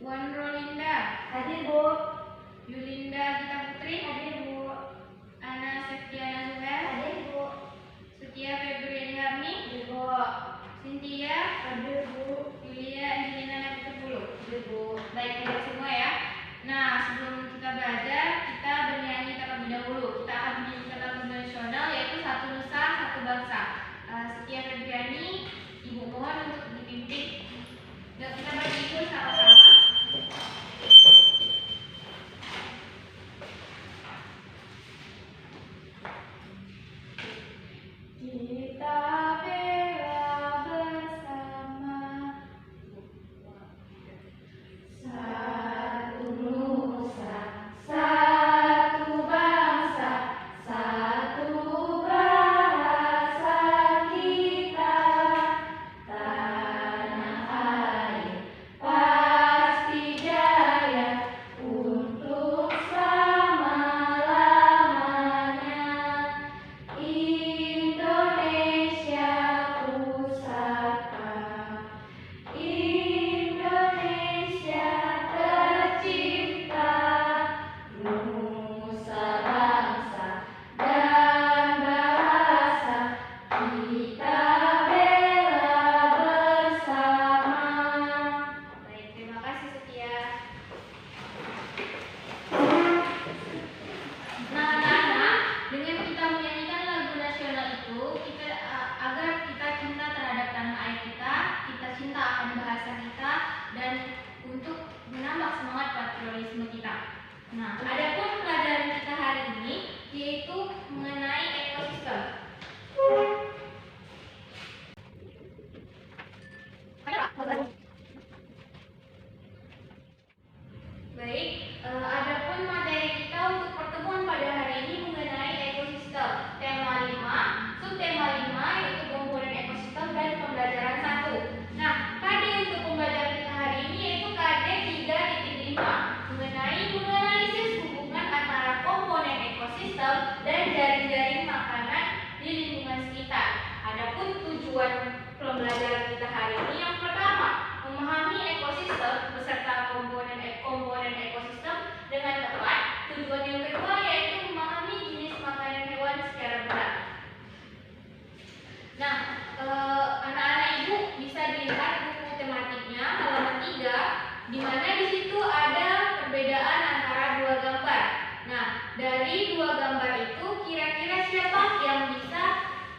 Wan Rolinda. Hadir, Bu. Yulinda Gita Putri. Hadir, Bu. Ana Septiana Zuher. Hadir, Bu. Setia Febriani Harni. Hadir, Bu. Cynthia. Hadir, Bu. Yulia Angelina Naputupulu. Hadir, Bu. Baik, hadir semua ya. Nah, sebelum kita belajar, kita bernyanyi terlebih dahulu. Kita akan menyanyikan lagu nasional yaitu Satu Nusa, Satu Bangsa. Setia Febriani, Ibu mohon untuk dipimpin. Dan kita beribu sama-sama. Kita bela bersama satu nusa, satu bangsa, satu bahasa kita. Tanah air pasti jaya untuk selama-lamanya. Indonesia pusaka, Indonesia tercinta, nusa bangsa dan bahasa kita bela bersama. Baik, terima kasih Setia. Nah, anak-anak, dengan kita menyanyikan lagu nasional itu, agar kita cinta terhadap tanah air kita cinta akan bahasa kita, dan untuk menambah semangat patriotisme kita. Nah, adapun pelajaran kita hari ini yaitu mengenai ekosistem. Baik, adapun materi kita untuk pertemuan pada hari ini mengenai ekosistem. Tema 5, subtema 5 yaitu komponen ekosistem dan pembelajaran 1. Nah, KD untuk pembelajaran kita hari ini yaitu KD 3.5 mengenai menganalisis hubungan antara komponen ekosistem dan jaring-jaring makanan di lingkungan sekitar. Adapun tujuan pembelajaran kita hari ini yang pertama, memahami ekosistem beserta komponen ekosistem dengan tepat. Tujuan yang kedua yaitu memahami jenis makanan hewan secara benar. Nah, anak-anak ibu bisa dilihat buku tematiknya halaman 3, di mana di situ ada perbedaan antara dua gambar. Nah, dari dua gambar itu kira-kira siapa yang bisa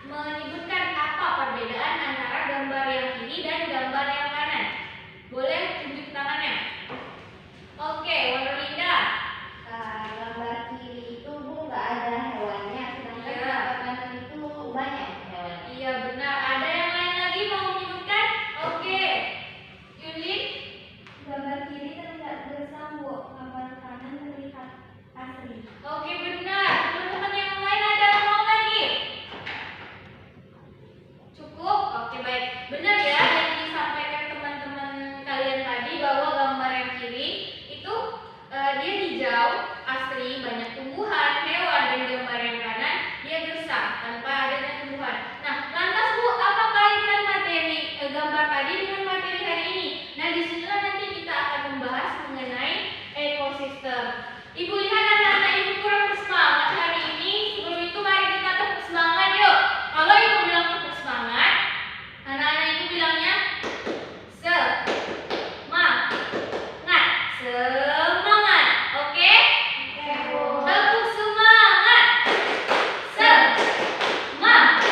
menyebutkan apa perbedaan antara gambar yang kiri dan gambar yang kanan? Boleh tunjuk tangannya. Oke, Wanolinda. Gambar kiri itu, Bu, nggak ada hewannya, sedangkan Iya. gambar kanan itu banyak hewannya. Iya benar. Ada yang lain lagi mau menyebutkan? Oke, Yulin. Gambar kiri terlihat gersam, Bu. Gambar kanan terlihat asri. Oke benar. Teman-teman yang lain ada yang mau lagi? Cukup? Oke baik. Benar ya yang disampaikan teman-teman kalian tadi bahwa gambar yang kiri itu dia hijau, asri, banyak tumbuhan, hewan, dan gambar yang kanan dia gersam tanpa adanya tumbuhan. Nah, lantas Bu, apa kaitan materi gambar tadi dengan materi hari ini? Nah, disinilah nanti kita akan membahas mengenai ekosistem. Ibu lihat anak-anak ibu kurang bersemangat hari ini. Sebelum itu mari kita tepuk semangat yuk. Kalau ibu bilang tepuk semangat, anak-anak ibu bilangnya semangat. Semangat. Oke? Tepuk semangat. Semangat.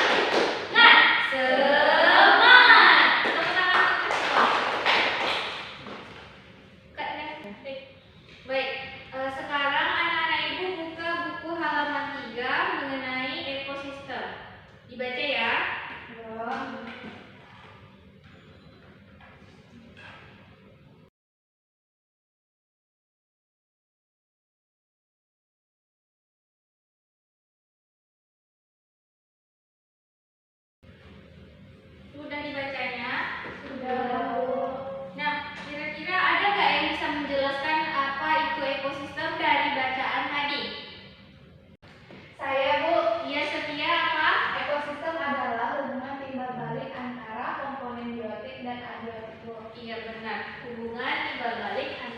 Semangat. Tepuk tangan untuk semua. Baik, sekarang anak-anak ibu buka buku halaman 3 mengenai ekosistem. Dibaca ya. Sudah dibacanya? Sudah, Bu. Nah, kira-kira ada nggak yang bisa menjelaskan apa itu ekosistem dari bacaan tadi? Saya, Bu. Iya, Setia apa? Ekosistem adalah hubungan timbal balik antara komponen biotik dan abiotik, Bu. Iya benar, hubungan timbal balik antara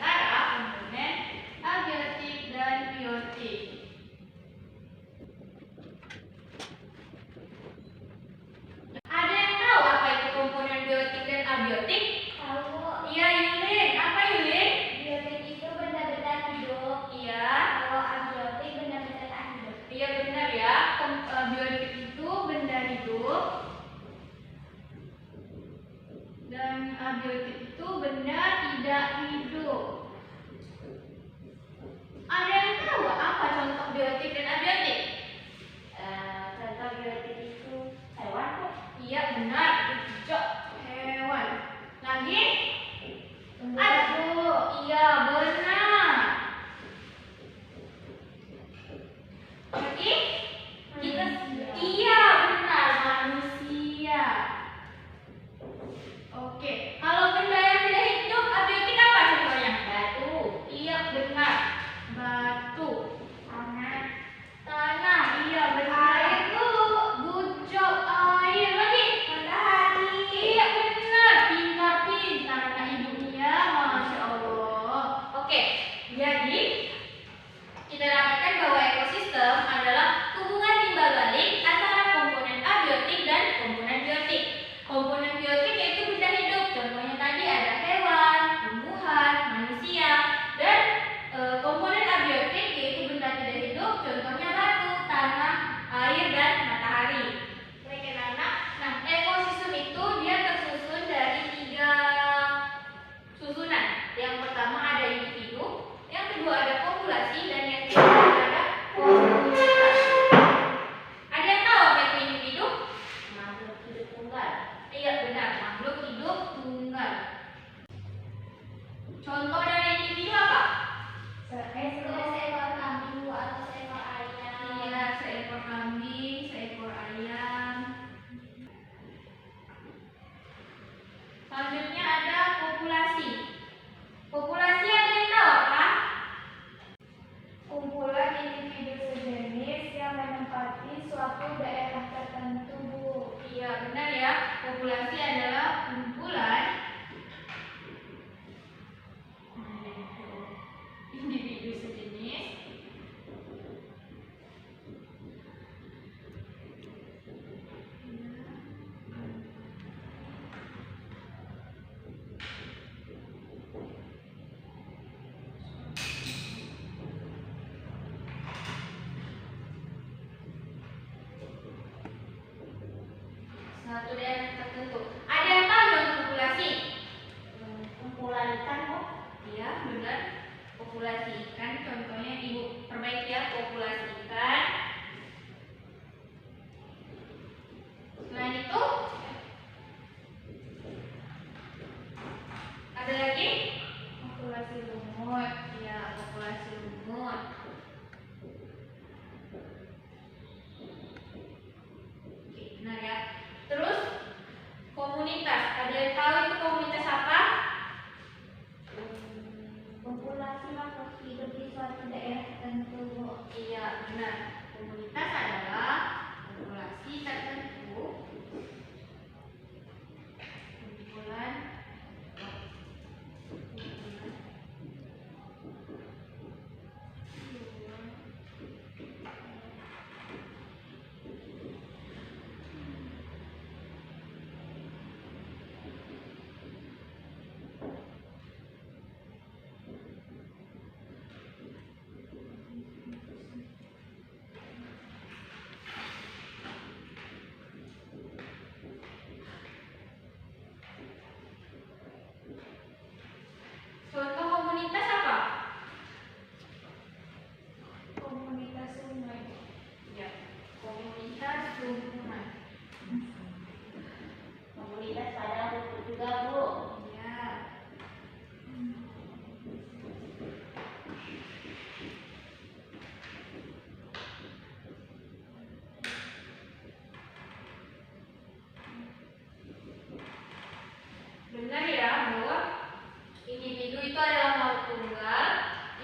Seekor kambing Bu, atau seekor ayam. Iya, seekor kambing, seekor ayam. Selanjutnya ada populasi. Populasi ada yang tahu apa? Kumpulan individu sejenis yang menempati suatu daerah tertentu Bu. Iya, benar ya. Populasi adalah kumpulan individu sejenis satu daerah tertentu. Ada yang tahu contoh populasi? Kumpulan ikan Bu. Iya, benar. Populasi ikan, contohnya Ibu perbaiki ya, populasi ikan. Selain itu, ada lagi? Populasi lumut. Ya, populasi lumut. Oke, benar ya. Terus, komunitas. Ada yang tahu itu komunitas apa? Populasi makhluk hidup di suatu daerah tertentu Bu. Iya, benar. Komunitas adalah populasi tertentu. Kumpulan contoh komunitas apa? Komunitas sungai. Ya, komunitas lingkungan. Komunitas pada rumput juga Bu. Ya. Benar ya bahwa individu itu adalah makhluk tunggal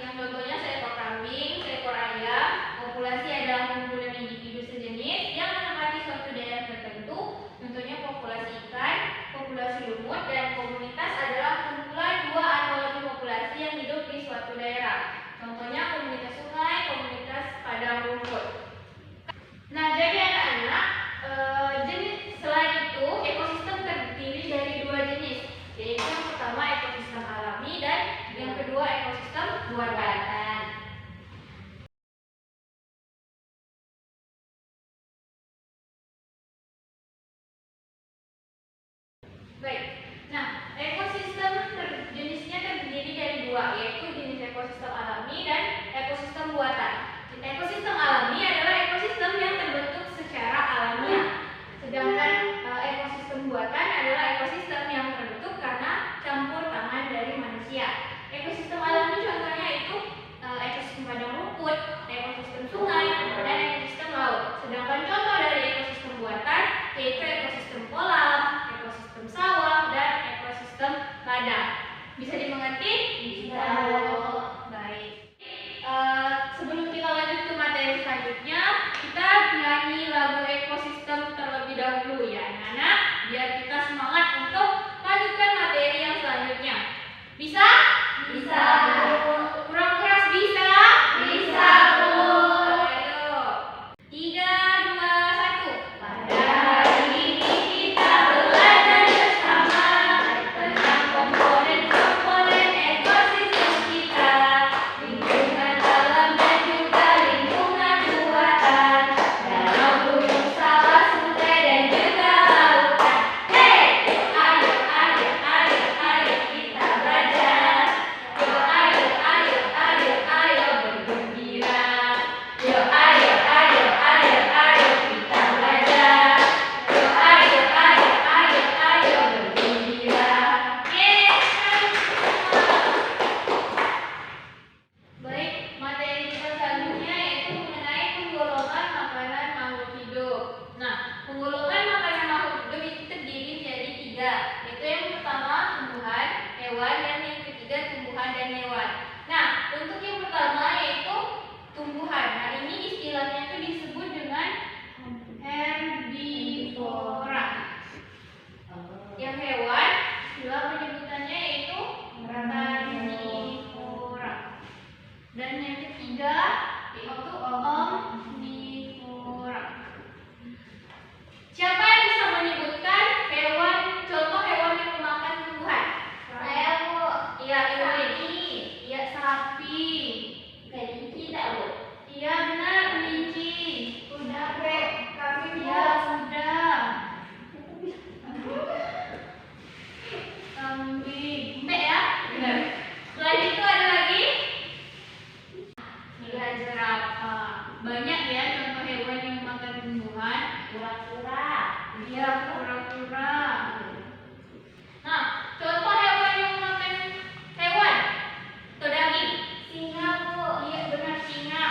yang contohnya seekor kambing, seekor ayam. Populasi adalah kumpulan individu sejenis yang menempati suatu daerah tertentu, contohnya populasi ikan, populasi lumut, dan komunitas adalah kumpulan dua atau lebih populasi yang hidup di suatu daerah. Contohnya komunitas sungai, komunitas padang rumput. Nah, jadi anak-anak, jenis selain itu ekosistem terdiri dari dua jenis, yaitu yang pertama ekosistem alami dan yang kedua ekosistem buatan. Baik, nah ekosistem jenisnya terdiri dari dua, yaitu jenis ekosistem alami dan ekosistem buatan. Ekosistem alami adalah ekosistem yang terbentuk secara alamiah, sedangkan ekosistem buatan adalah ekosistem yang terbentuk karena campur tangan dari manusia. Ekosistem alami contohnya itu Dan yang ketiga yaitu omnivora. Siapa yang bisa menyebutkan contoh hewan yang memakan tumbuhan? Saya, Bu. Iya, sapi. Iya, sapi. Kelinci tak, Bu? Iya, benar, kelinci. Kuda, Bu. Kami, Bu. Iya, kuda. Kambing. Empek ya? Benar. Selain itu ada lagi? Iya, jerapah. Banyak ya contoh hewan yang makan tumbuhan. Kura-kura. Iya, kura-kura. Nah, contoh hewan yang makan hewan atau daging. Singa, Bu. Iya, benar, singa.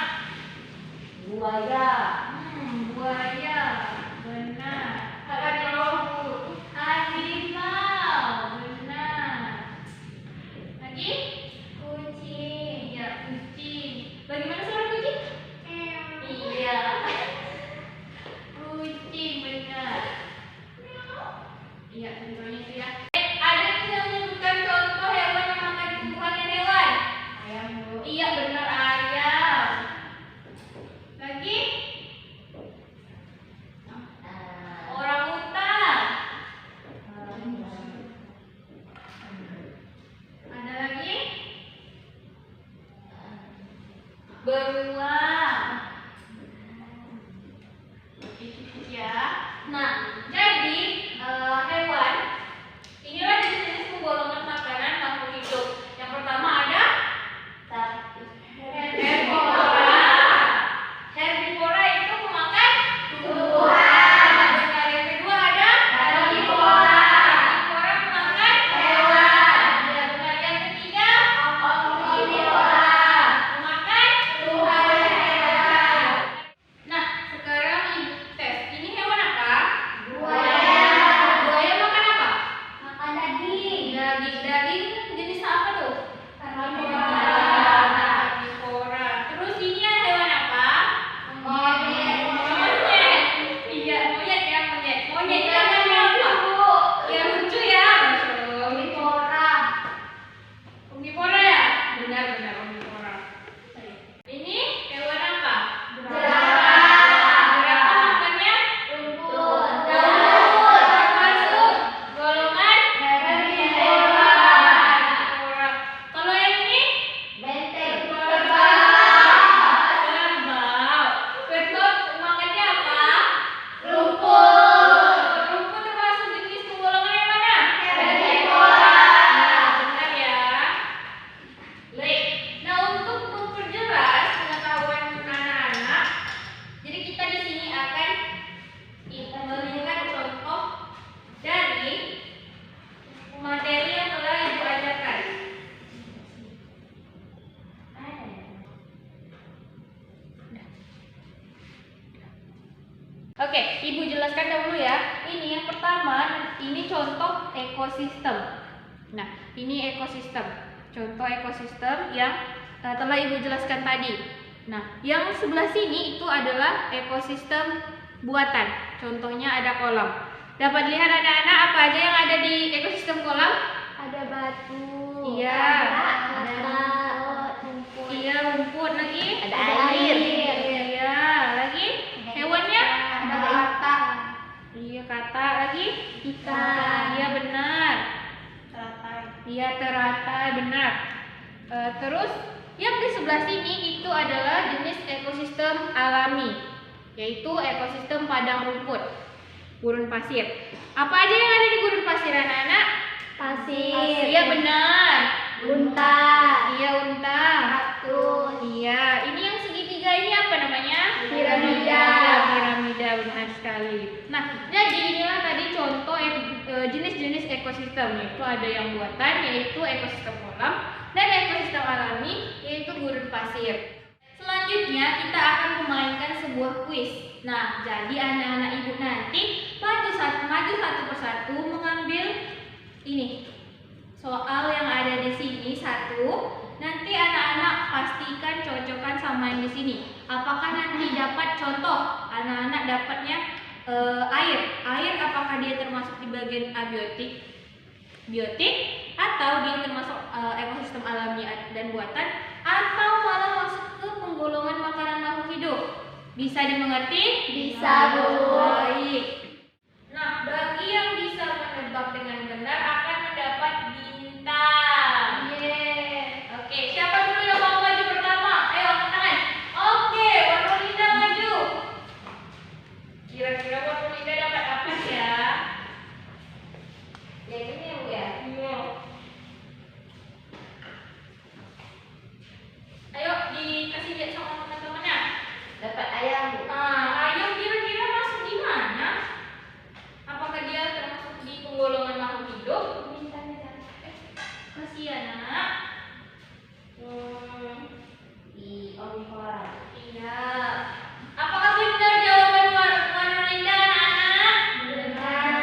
Buaya. Buaya. Benar. Harimau. Harimau. Benar. Lagi? Kucing. Iya, kucing. Bagaimana suara kucing? Iya. Kucing, benar. Iya, contohnya itu ya. Ada yang bisa menyebutkan contoh hewan yang makan tumbuhan dan hewan? Ayam, Bu. Iya, benar, ayam. Lagi? Orangutan. Ada lagi? Beruang. Ya. Nah, jadi hewan inilah jenis-jenis penggolongan makanan makhluk hidup. Yang pertama ada Sapi. herbivora. Herbivora itu pemakan Tumbuhan. Benar. Yang kedua ada Karnivora. Karnivora pemakan Hewan. Ya, benar. Yang ketiga Omnivora. pemakan Tuhan. Nah, sekarang ibu tes. Ini hewan apa? Buaya. Buaya makan apa? Makan daging. Daging jenis apa tuh? Karnivora. Karnivora. Terus ini hewan apa? Monyet. Monyet. Iya, monyet ya, monyet. Monyet itu namanya apa? Ya, lucu ya. Masya Allah. Omnivora. Omnivora ya? Benar, omnivora. Ini hewan apa? Jerapah makannya Rumput. termasuk golongan Herbivora. herbivora. Kalau yang ini Benteng. kerbau. Kerbau makannya apa? Rumput. Rumput termasuk jenis penggolongan yang mana? Herbivora. Benar ya. Baik. Nah, untuk memperjelas pengetahuan anak-anak, jadi kita di sini akan melihat contoh dari materi yang telah Ibu ajarkan. Oke, Ibu jelaskan dahulu ya. Ini yang pertama, ini contoh ekosistem. Nah, ini ekosistem. Contoh ekosistem yang telah Ibu jelaskan tadi. Nah, yang sebelah sini itu adalah ekosistem buatan. Contohnya ada kolam. Dapat lihat anak-anak apa aja yang ada di ekosistem kolam? Ada batu. Iya. Ada rumput. Iya, rumput lagi. Ada air. Iya, lagi. Hewannya? Ada kata. Iya, kata lagi. Ikan. Iya, benar. Teratai. Iya, teratai, benar. Terus yang di sebelah sini itu adalah jenis ekosistem alami, yaitu ekosistem padang rumput, gurun pasir. Apa aja yang ada di gurun pasir, anak-anak? Pasir. Iya, benar. Unta. Iya, unta. Kaktus. Iya, ini yang segitiga ini apa namanya? Piramida. Iya, piramida, benar sekali. Nah, jadi inilah tadi contoh jenis-jenis ekosistem, yaitu ada yang buatan, yaitu ekosistem kolam, dan ekosistem alami, yaitu gurun pasir. Selanjutnya kita akan memainkan sebuah kuis. Nah, jadi anak-anak Ibu nanti maju satu persatu mengambil ini soal yang ada di sini satu. Nanti anak-anak pastikan cocokkan sama yang di sini. Apakah nanti dapat contoh? Anak-anak dapatnya air. Air apakah dia termasuk di bagian abiotik? Biotik atau dia termasuk ekosistem alami dan buatan, atau malah penggolongan makanan makhluk hidup. Bisa dimengerti? Bisa, Bu. Baik. Nah, bagi yang bisa menebak dengan benar akan mendapat bintang. Oke, siapa dulu yang mau maju pertama? Ayo angkat tangan. Oke, Warnolinda maju. Kira-kira Warnolinda dapat apa ya? Yang ini ya, Bu ya? Iya. Ayo dikasih lihat sama teman-temannya. Dapat ayam, Bu. Ayam kira-kira masuk di mana? Apakah dia termasuk di penggolongan makhluk hidup? Bintangnya Kasihan nak. di omnivora. Iya. Apakah benar jawaban Warnolinda anak-anak? Benar.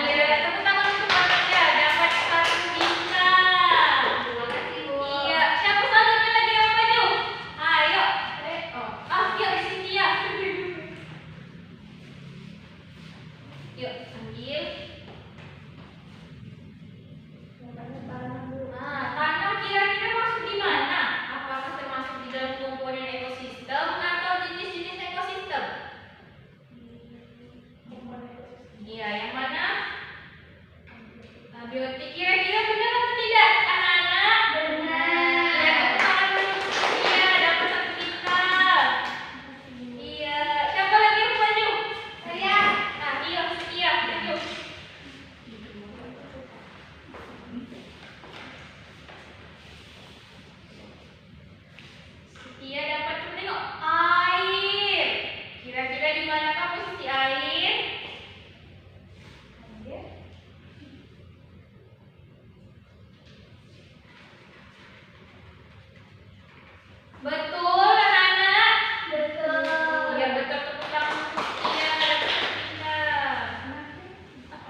Iya. Tepuk tangan untuk Warnolinda dapat 1 bintang. Terima kasih, Bu. Iya. Siapa satunya lagi yang maju? Ayo. Yuk di sini ya. Yuk ambil. Tanah kira-kira masuk di mana? Apakah termasuk di dalam komponen ekosistem atau jenis-jenis ekosistem? Iya, yang mana? Abiotik kira-kira benar atau tidak, anak-anak? Benar. Iya, tepuk tangan dulu. Iya, dapat 1 bintang. Iya, siapa lagi yang maju? Saya. Nah, iya, maju. Setia dapat tengok air. Kira-kira di manakah posisi air? Betul, anak-anak. Betul. Iya betul, tepuk tangan untuk Setia dapat 1 bintang.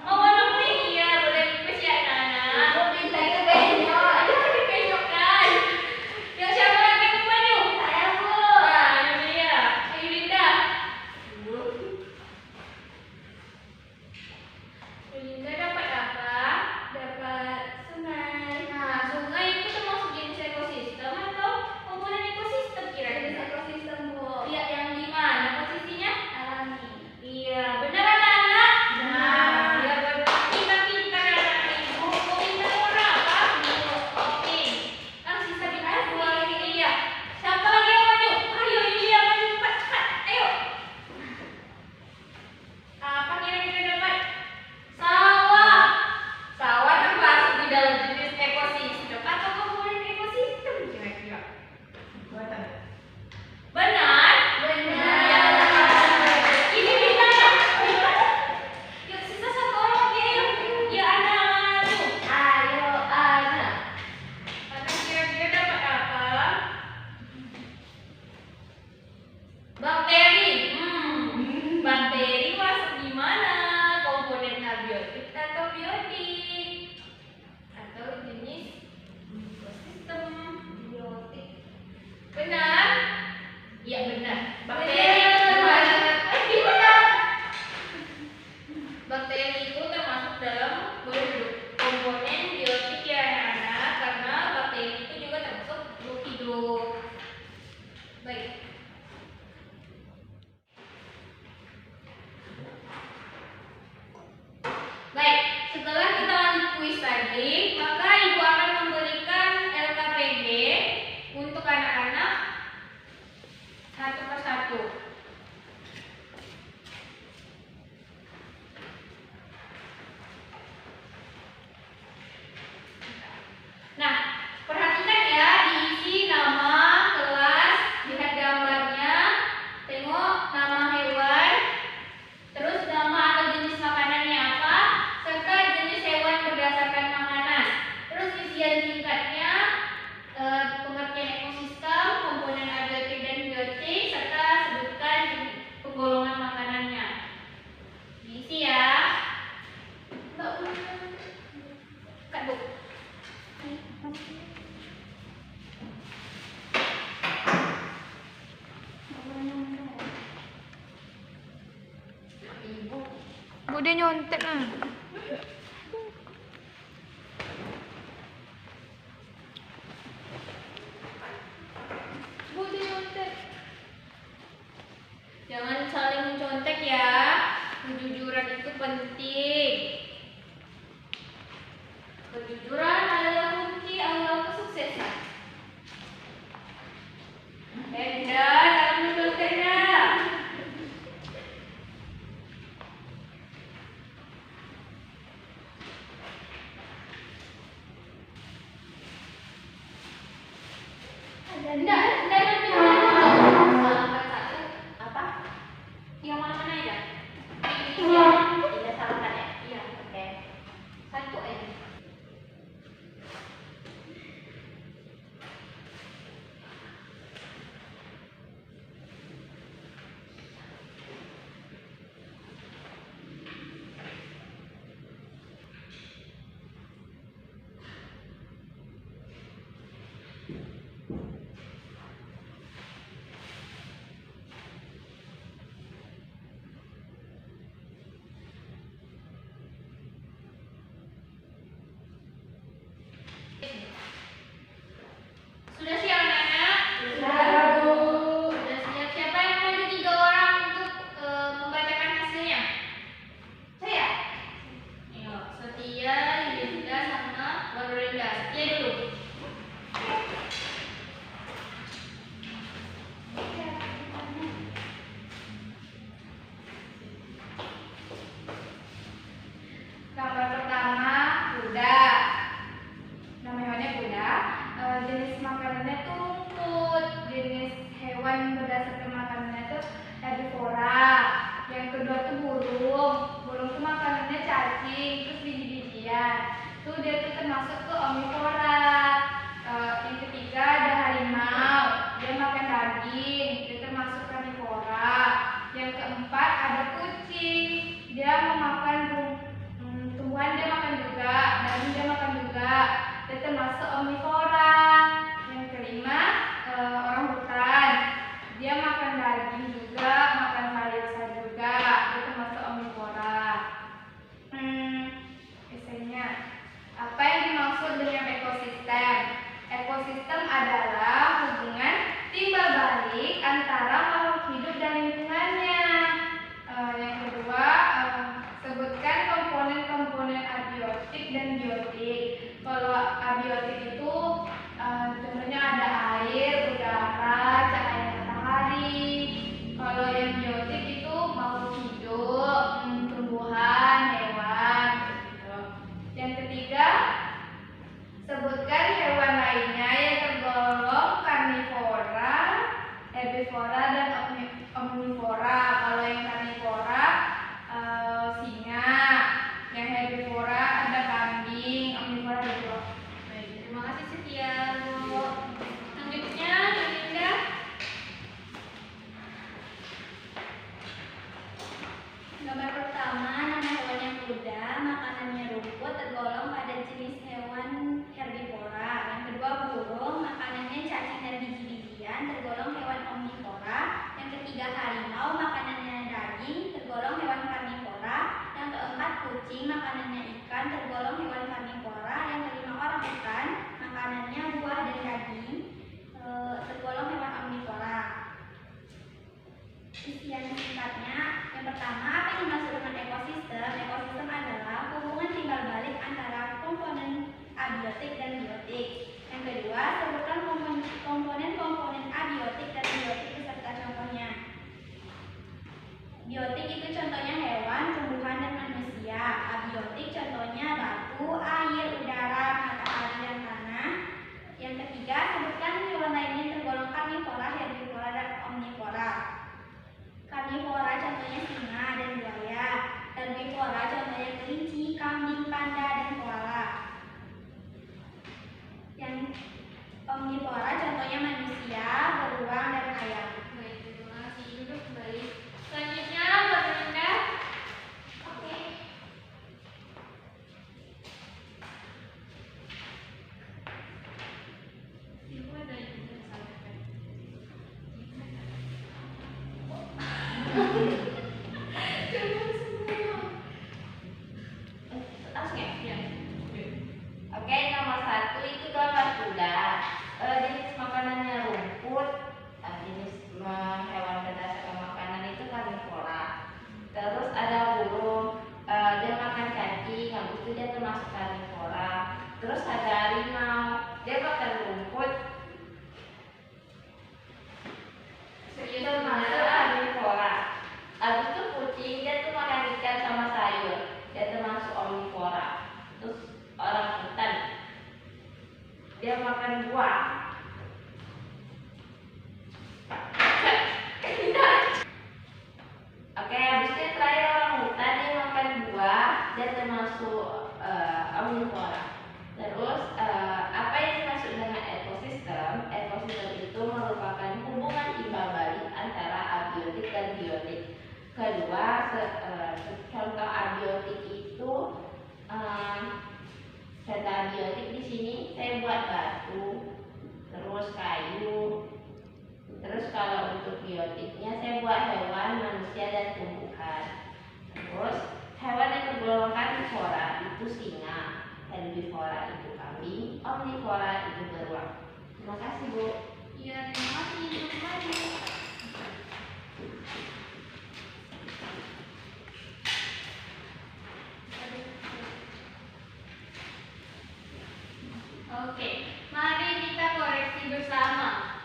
Oh, warna pink, iya boleh request ya anak-anak. Bu, bintangnya banyak. Ada dipenyokkan. Yang siapa lagi yang mau maju? Saya, Bu. Nah, ini dia. Ayo Linda. Linda dapat apa? Dapat sungai. Nah, sungai itu termasuk jenis ekosistem atau komponen ekosistem Jenis kira-kira? ekosistem, Bu. Lihat yang di mana posisinya? Alami. Iya, benar anak-anak? Benar. Iya, pintar-pintar anak-anak ibu. Mau pintar warna apa? Biru. Oke. Kan sisa bintang 2 lagi. Iya. Siapa lagi yang maju? Ayo, Yulia maju cepat. Ayo. Apa kira-kira dapat? Sawah. Sawah termasuk di dalam jenis ekosistem atau komponen ekosistem kira-kira? Benar? Benar. Ini bintangnya. Yuk, sisa 1 orang lagi. Ayo. Ya, anak. Ayo, anak. Anak kira-kira dapat apa? Bakteri. Bakteri masuk di mana? Komponen abiotik atau biotik? Atau jenis ekosistem? Biotik. Benar? Iya benar. Bakteri Benar. termasuk. Gimana? Bakteri itu termasuk dalam komponen biotik ya anak-anak, karena bakteri itu juga termasuk makhluk hidup. Baik. Baik, setelah kita lanjut kuis tadi, maka ibu akan memberikan LKPD untuk anak-anak satu persatu. Nah, perhatikan ya, diisi nama, kelas, lihat gambarnya, tengok nama hewan, terus nama atau jenis makanannya apa, serta jenis hewan berdasarkan makanan. Terus isian singkatnya, pengertian ekosistem, komponen abiotik dan biotik, serta sebutkan penggolongan makanannya. Diisi ya. Kak Bu. Bu dia nyontek lah. Bu dia nyontek. Enggak lebih salah satu apa? Yang mana ya? Iya, tidak salah kan ya? Iya, oke. Satu aja. Sudah siap anak-anak? Sudah, Bu. Sudah siap. Siapa yang maju 3 orang untuk membacakan hasilnya? Saya. Ayo, Setia, Yunda, sama Warolinda. Setia dulu. Gambar pertama kuda. Nama hewannya kuda. Jenis makanannya tuh rumput. Jenis hewan berdasarkan makanannya tuh herbivora. Yang kedua tuh burung. Burung tuh makanannya cacing, terus biji-bijian. Tuh dia tuh termasuk ke omnivora. Yang ketiga ada harimau. Dia makan daging. Dia termasuk karnivora. Yang keempat ada kucing. Dia memakan tumbuhan, dia makan juga, daging dia makan juga, dia termasuk omnivora. Yang kelima orang hutan, dia makan daging juga, makan sayur juga, dia termasuk omnivora. Biasanya apa yang dimaksud dengan ekosistem? Ekosistem adalah hubungan timbal balik antara makhluk hidup dan lingkungannya. Yang kedua, sebutkan komponen-komponen abiotik dan biotik. Kalau abiotik itu contohnya ada air, udara, cahaya matahari. Kalau yang biotik itu makhluk hidup, tumbuhan, hewan. Gitu. Yang ketiga, sebutkan hewan lainnya yang tergolong karnivora, herbivora, dan omnivora. Kalau yang karnivora singa, yang herbivora ada kambing, omnivora juga. Baik, terima kasih Setia. Selanjutnya, Yunda. Gambar pertama, nama hewannya kuda, makanannya rumput, tergolong pada jenis hewan herbivora. Yang kedua burung, makanannya cacing dan biji-bijian, tergolong hewan omnivora. Yang ketiga harimau, makanannya daging, tergolong hewan karnivora. Yang keempat kucing, makanannya ikan, tergolong hewan karnivora. Yang kelima orangutan, makanannya buah dan daging, tergolong hewan omnivora. Isian singkatnya, yang pertama, apa yang dimaksud dengan ekosistem? Ekosistem adalah hubungan timbal balik antara komponen abiotik dan biotik. Yang kedua, sebutkan komponen-komponen abiotik dan biotik beserta contohnya. Biotik itu contohnya hewan, tumbuhan, dan manusia. Abiotik contohnya batu, air, Kedua, contoh abiotik itu contoh abiotik di sini saya buat batu, terus kayu. Terus kalau untuk biotiknya saya buat hewan, manusia, dan tumbuhan. Terus hewan yang tergolong karnivora itu singa, herbivora itu kambing, omnivora itu beruang. Terima kasih, Bu. Iya, terima kasih Bu Madu. Oke, mari kita koreksi bersama.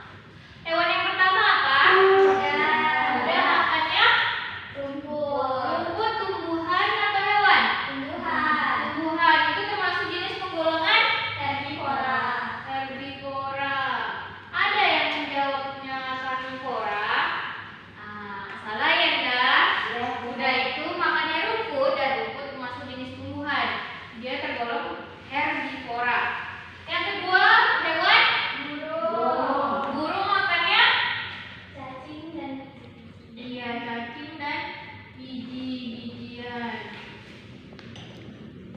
Hewan yang pertama apa? Kuda makannya rumput. Tumbuhan atau hewan? Tumbuhan itu termasuk jenis penggolongan herbivora. Ada yang menjawabnya karnivora. Salah ya, Nda. Kuda itu makannya rumput dan rumput termasuk jenis tumbuhan. Dia tergolong herbivora. Yang kedua, hewan burung makannya cacing dan biji-bijian.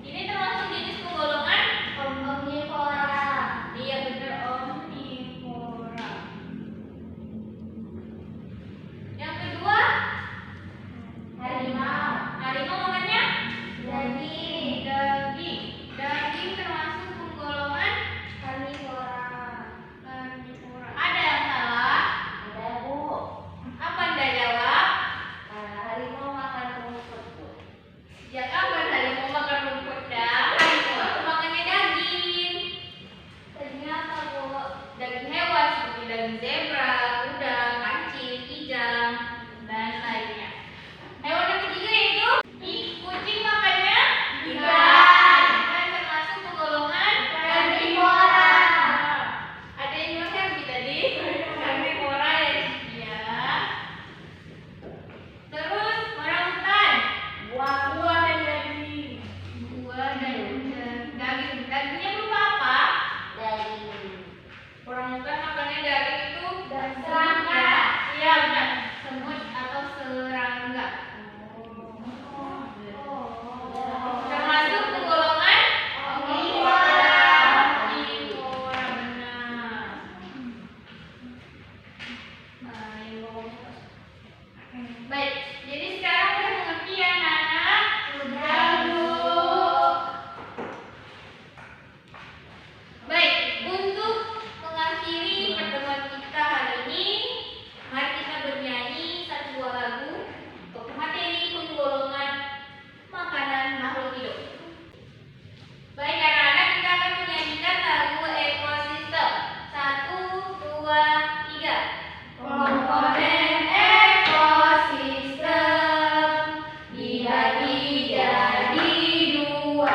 Ini termasuk jenis penggolongan omnivora. Iya benar, omnivora. Yang kedua, harimau makannya daging. Daging termasuk penggolongan karnivora. Ada yang salah? Ada, Bu. Apa Anda jawab? Harimau makan rumput, Bu. Ya kapan harimau makan rumput dah? Harimau itu makannya daging. Dagingnya apa, Bu? Daging hewan seperti daging zebra, kuda, kancil, kijang, dan lainnya. Hewan yang ketiga yaitu kucing makannya ikan. Ikan termasuk penggolongan herbivora. Ada yang bilang herbi tadi? Herbivora ya. Terus orangutan. Buah dan daging. Dagingnya berupa apa? Daging. Orangutan makannya daging itu Serangga. Iya benar, semut atau serangga. Termasuk penggolongan omnivora. Omnivora benar. Baik, jadi sekarang udah mengerti ya anak-anak? Udah, Bu. Baik, untuk mengakhiri pertemuan kita hari ini, mari kita bernyanyi satu buah lagu untuk materi penggolongan makanan makhluk hidup. Baik, anak-anak, kita akan menyanyikan lagu ekosistem. 1, 2, 3. Komponen ekosistem dibagi jadi 2.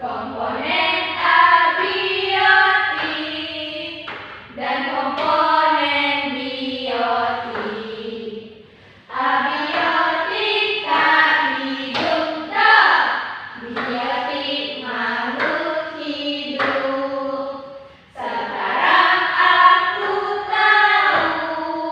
Komponen abiotik dan komponen biotik. Abiotik tak hidup tak, biotik makhluk hidup. Sekarang aku tahu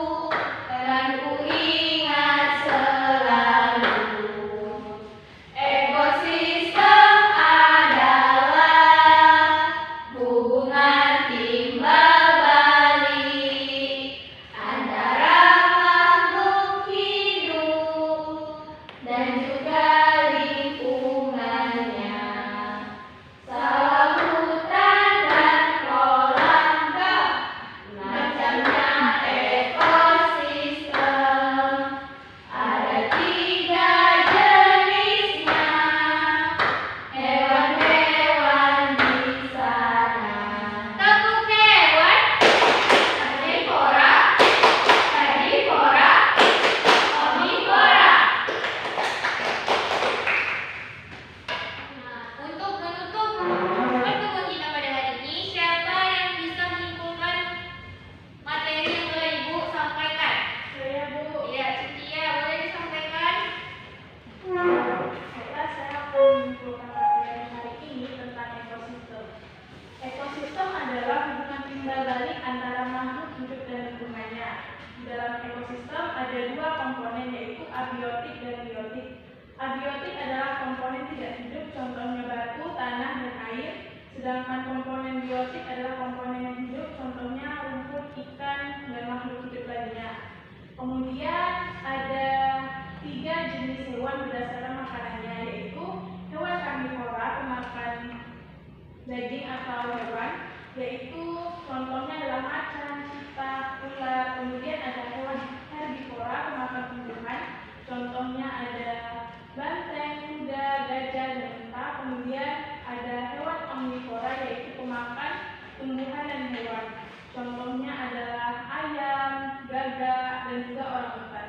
hidup dan lingkungannya. Di dalam ekosistem ada dua komponen, yaitu abiotik dan biotik. Abiotik adalah komponen tidak hidup, contohnya batu, tanah, dan air. Sedangkan komponen biotik adalah komponen yang hidup, contohnya rumput, ikan, dan makhluk hidup lainnya. Kemudian ada 3 jenis hewan berdasarkan makanannya, yaitu hewan karnivora, pemakan daging atau hewan, yaitu contohnya adalah macan, cita, ular. Kemudian ada hewan herbivora, pemakan tumbuhan, contohnya ada banteng, kuda, gajah, dan unta. Kemudian ada hewan omnivora, yaitu pemakan tumbuhan dan hewan, contohnya adalah ayam, gagak, dan juga orangutan.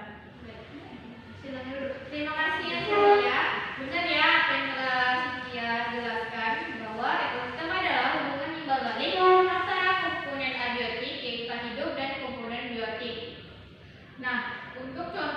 Silakan dulu. Terima kasih ya Cynthia. Benar ya apa yang Cynthia jelaskan, bahwa ekosistem adalah hubungan imbal balik antara komponen abiotik, kehidupan hidup, dan komponen biotik. Nah, untuk contoh